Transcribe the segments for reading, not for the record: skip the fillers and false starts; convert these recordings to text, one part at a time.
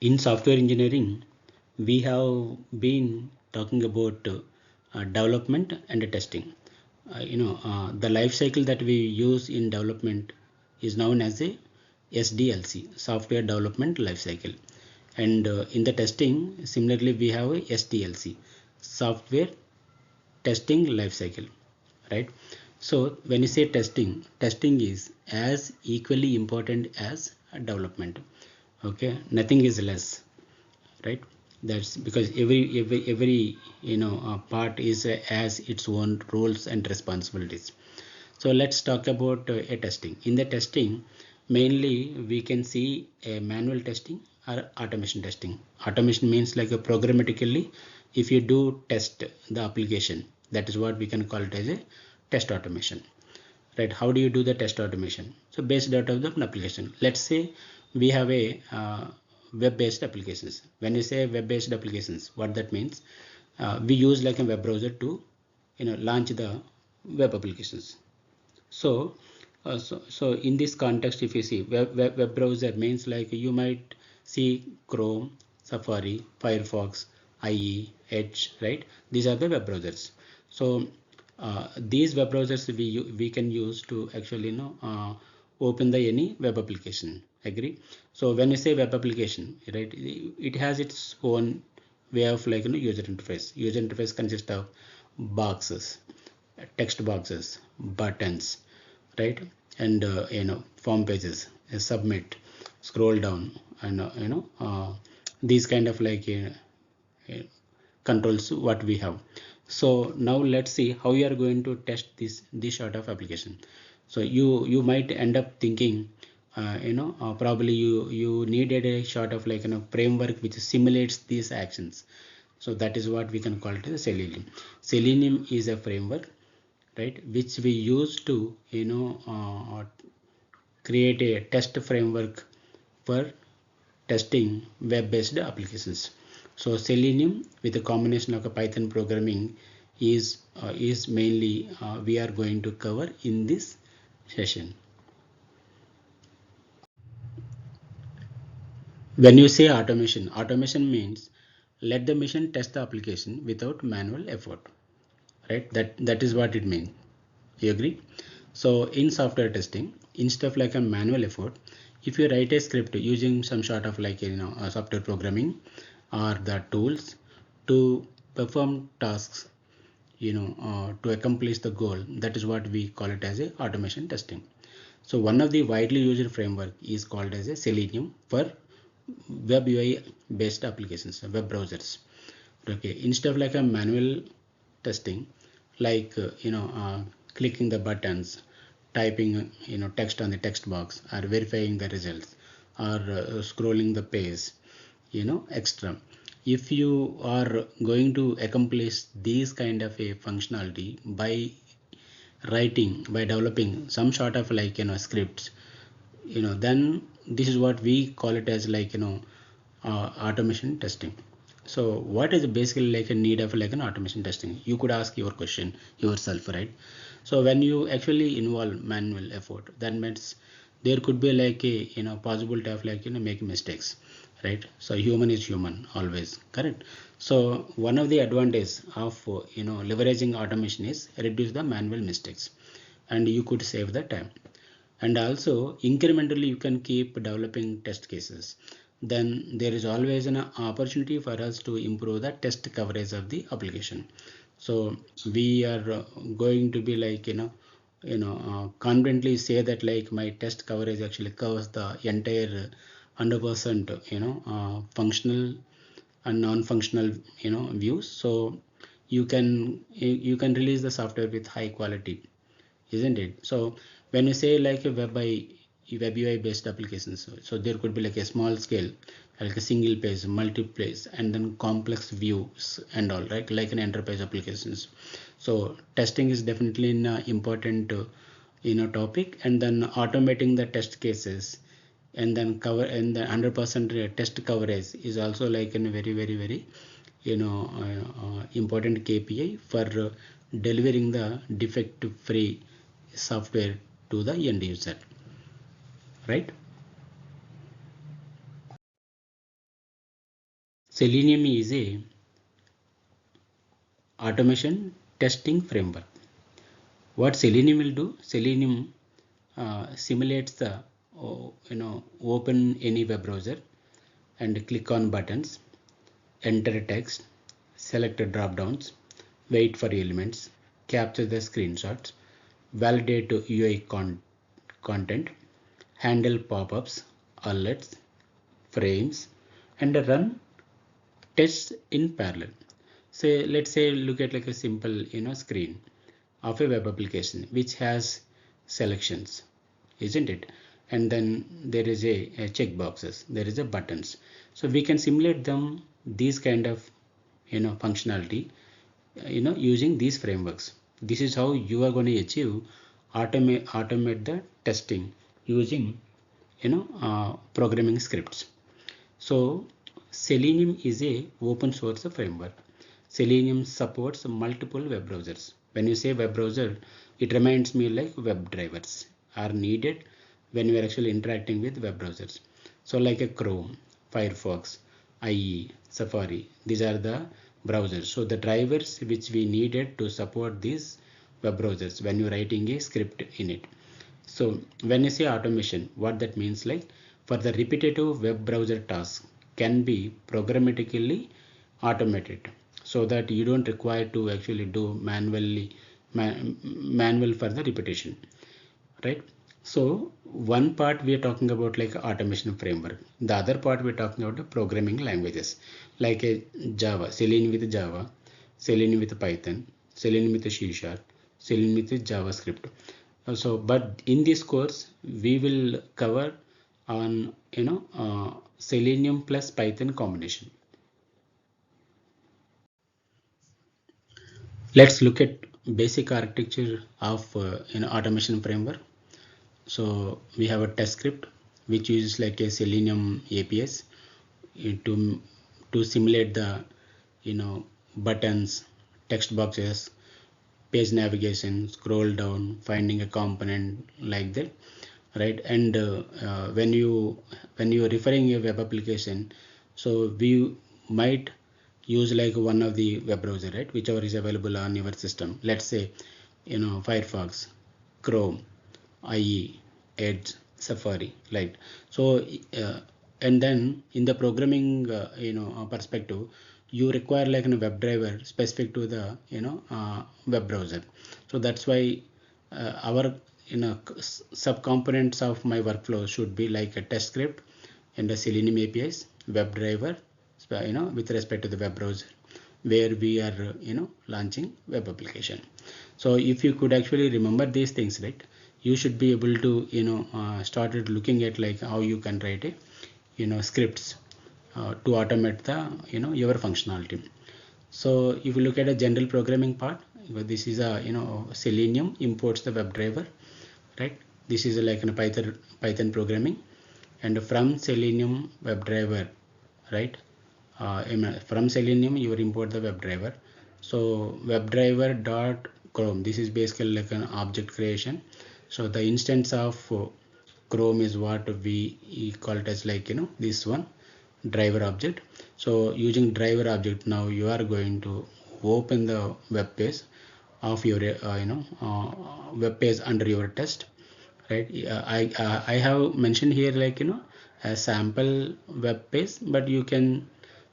In software engineering, we have been talking about development and testing. The life cycle that we use in development is known as a SDLC, software development life cycle. And in the testing, similarly, we have a SDLC, software testing life cycle, right? So when you say testing, testing is as equally important as development. Okay, nothing is less, right? That's because every part is has its own roles and responsibilities. So let's talk about a testing. In the testing, mainly we can see a manual testing or automation testing. Automation means like a programmatically, if you do test the application, that is what we can call it as a test automation, right? How do you do the test automation? So based out of the application, let's say we have a web-based applications. When you say web-based applications, what that means, we use like a web browser to launch the web applications. So in this context, if you see web browser means like you might see Chrome, Safari, Firefox, IE, Edge, right? These are the web browsers. So these web browsers we can use to actually open the any web application. Agree? So when you say web application, right, it has its own way of like user interface. User interface consists of boxes, text boxes, buttons, right? And form pages, submit, scroll down, and these kind of like controls what we have. So now let's see how you are going to test this sort of application. So you might end up thinking probably you needed a sort of like framework which simulates these actions. So that is what we can call it as Selenium. Selenium is a framework, right, which we use to create a test framework for testing web-based applications. So Selenium with a combination of a Python programming is mainly we are going to cover in this session. When you say automation, automation means let the machine test the application without manual effort, right? That is what it means. You agree? So in software testing, instead of like a manual effort, if you write a script using some sort of like a software programming or the tools to perform tasks, to accomplish the goal, that is what we call it as a automation testing. So one of the widely used framework is called as a Selenium for web UI based applications, web browsers. Okay, instead of like a manual testing, like clicking the buttons, typing text on the text box, or verifying the results, or scrolling the page, extra. If you are going to accomplish these kind of a functionality by writing, by developing some sort of like scripts, then this is what we call it as like automation testing. So what is basically like a need of like an automation testing? You could ask your question yourself, right? So when you actually involve manual effort, that means there could be like a possibility of like making mistakes, right? So human is human always, correct? So one of the advantage of leveraging automation is reduce the manual mistakes, and you could save the time. And also incrementally you can keep developing test cases, then there is always an opportunity for us to improve the test coverage of the application. So we are going to be like confidently say that like my test coverage actually covers the entire 100% functional and non-functional views. So you can release the software with high quality, isn't it? So when you say like a web UI based applications, so there could be like a small scale, like a single page, multi page, and then complex views and all, right? Like an enterprise applications. So testing is definitely an important topic, and then automating the test cases, and then cover and the 100% test coverage is also like a very important KPI for delivering the defect free software to the end user, right? Selenium is a automation testing framework. What Selenium will do? Selenium simulates the open any web browser and click on buttons, enter text, select drop downs, wait for elements, capture the screenshots, validate UI content, handle pop-ups, alerts, frames, and run tests in parallel. Say, let's say, look at like a simple screen of a web application which has selections, isn't it? And then there is a check boxes, there is a buttons. So we can simulate them these kind of functionality using these frameworks. This is how you are going to achieve automate the testing using programming scripts. So Selenium is a open source framework. Selenium supports multiple web browsers. When you say web browser, it reminds me like web drivers are needed when you are actually interacting with web browsers. So like a Chrome, Firefox, IE, Safari, these are the browsers. So the drivers which we needed to support these web browsers when you're writing a script in it. So when you say automation, what that means, like for the repetitive web browser tasks can be programmatically automated so that you don't require to actually do manual for the repetition, right? So one part we are talking about like automation framework. The other part we're talking about the programming languages like a Java, Selenium with Java, Selenium with Python, Selenium with C Sharp, Selenium with JavaScript. Also, but in this course we will cover on Selenium plus Python combination. Let's look at basic architecture of automation framework. So we have a test script which uses like a Selenium APIs to simulate the buttons, text boxes, page navigation, scroll down, finding a component like that, right? And when you are referring a web application, so we might use like one of the web browser, right, whichever is available on your system. Let's say Firefox, Chrome, IE, Edge, Safari, right? So and then in the programming perspective, you require like a web driver specific to the web browser. So that's why our subcomponents of my workflow should be like a test script and the Selenium APIs, WebDriver, with respect to the web browser where we are launching web application. So if you could actually remember these things, right, you should be able to started looking at like how you can write a scripts to automate the your functionality. So if you look at a general programming part, this is a Selenium imports the WebDriver, right? This is like a Python programming, and from Selenium WebDriver, right? From Selenium you import the WebDriver. So WebDriver dot Chrome. This is basically like an object creation. So the instance of Chrome is what we call it as like this one driver object. So using driver object, now you are going to open the web page of your web page under your test, right? I have mentioned here like a sample web page, but you can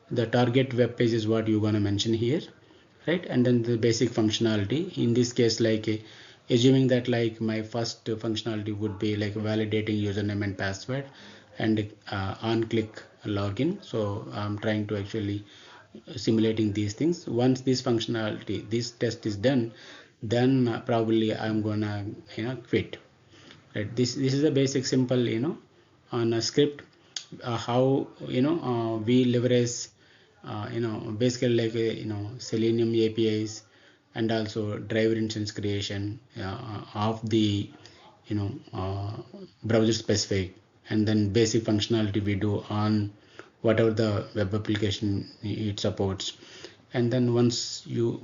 the target web page is what you're going to mention here, right? And then the basic functionality in this case, like assuming that like my first functionality would be like validating username and password and on click login. So I'm trying to actually simulating these things. Once this functionality, this test is done, then probably I'm gonna quit, right? This is a basic simple on a script, how we leverage basically like Selenium APIs and also driver instance creation of the browser specific, and then basic functionality we do on whatever the web application it supports. And then once you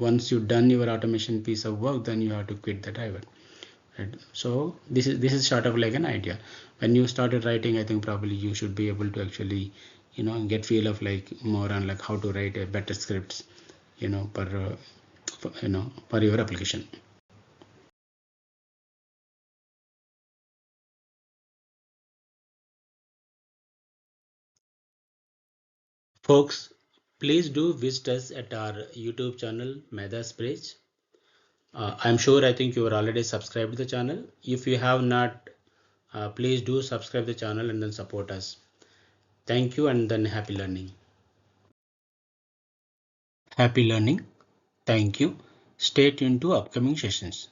done your automation piece of work, then you have to quit the driver, right? So this is sort of like an idea. When you started writing, I think probably you should be able to actually get feel of like more on like how to write a better scripts, for your application. Folks, please do visit us at our YouTube channel, Medas Bridge. I'm sure I think you are already subscribed to the channel. If you have not, please do subscribe the channel and then support us. Thank you and then happy learning. Happy learning. Thank you. Stay tuned to upcoming sessions.